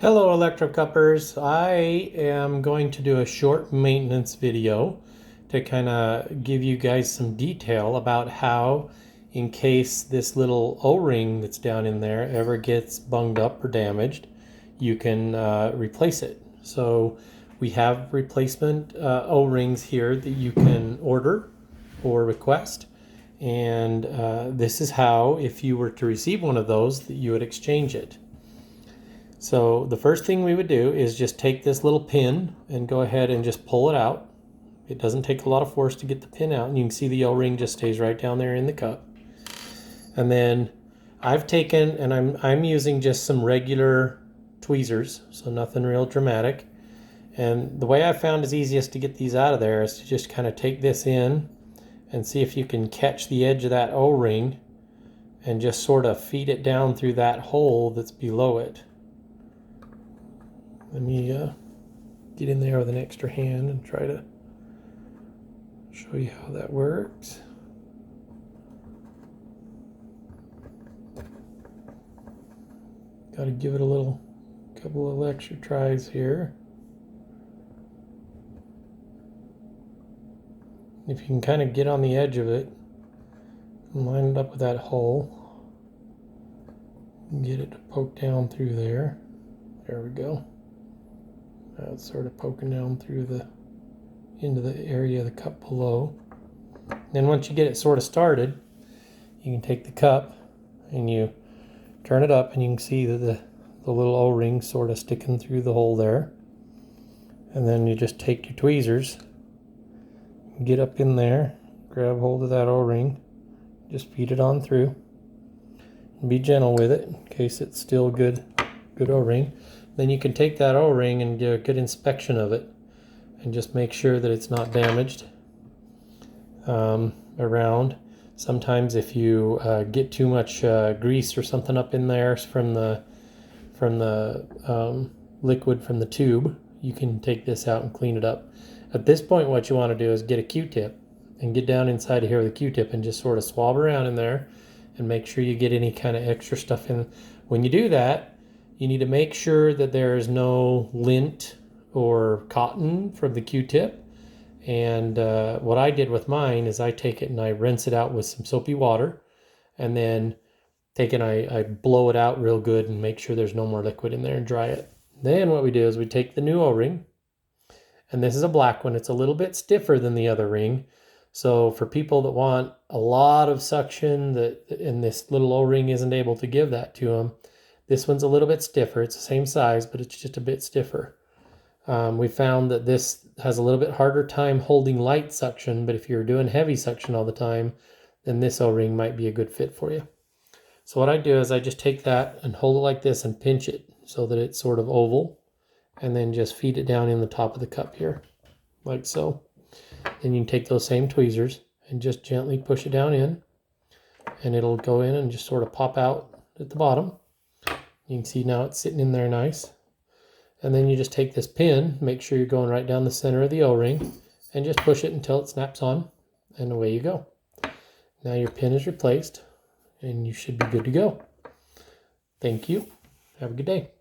Hello Electro-Cuppers. I am going to do a short maintenance video to kind of give you guys some detail about how, in case this little O-ring that's down in there ever gets bunged up or damaged, you can replace it. So we have replacement O-rings here that you can order or request. And this is how, if you were to receive one of those, that you would exchange it. So the first thing we would do is just take this little pin and go ahead and just pull it out. It doesn't take a lot of force to get the pin out, and you can see the O-ring just stays right down there in the cup. And then I've taken, and I'm using just some regular tweezers, so nothing real dramatic. And the way I found is easiest to get these out of there is to just kind of take this in and see if you can catch the edge of that O-ring and just sort of feed it down through that hole that's below it. Let me get in there with an extra hand and try to show you how that works. Got to give it a couple of extra tries here. If you can kind of get on the edge of it and line it up with that hole, and get it to poke down through there. There we go. Now it's sort of poking down through into the area of the cup below. Then once you get it sort of started, you can take the cup and you turn it up, and you can see that the little O-ring sort of sticking through the hole there. And then you just take your tweezers, get up in there, grab hold of that O-ring, just feed it on through, and be gentle with it in case it's still good O-ring. Then you can take that O-ring and do a good inspection of it and just make sure that it's not damaged around. Sometimes if you get too much grease or something up in there from the liquid from the tube, you can take this out and clean it up. At this point, what you want to do is get a Q-tip and get down inside of here with a Q-tip and just sort of swab around in there and make sure you get any kind of extra stuff in. When you do that, you need to make sure that there is no lint or cotton from the Q-tip. And what I did with mine is I take it and I rinse it out with some soapy water, and then take it and I blow it out real good and make sure there's no more liquid in there and dry it. Then what we do is we take the new O-ring, and this is a black one. It's a little bit stiffer than the other ring. So for people that want a lot of suction and this little O-ring isn't able to give that to them, this one's a little bit stiffer. It's the same size, but it's just a bit stiffer. We found that this has a little bit harder time holding light suction, but if you're doing heavy suction all the time, then this O-ring might be a good fit for you. So what I do is I just take that and hold it like this and pinch it so that it's sort of oval, and then just feed it down in the top of the cup here, like so. Then you can take those same tweezers and just gently push it down in, and it'll go in and just sort of pop out at the bottom. You can see now it's sitting in there nice. And then you just take this pin, make sure you're going right down the center of the O-ring, and just push it until it snaps on, and away you go. Now your pin is replaced, and you should be good to go. Thank you. Have a good day.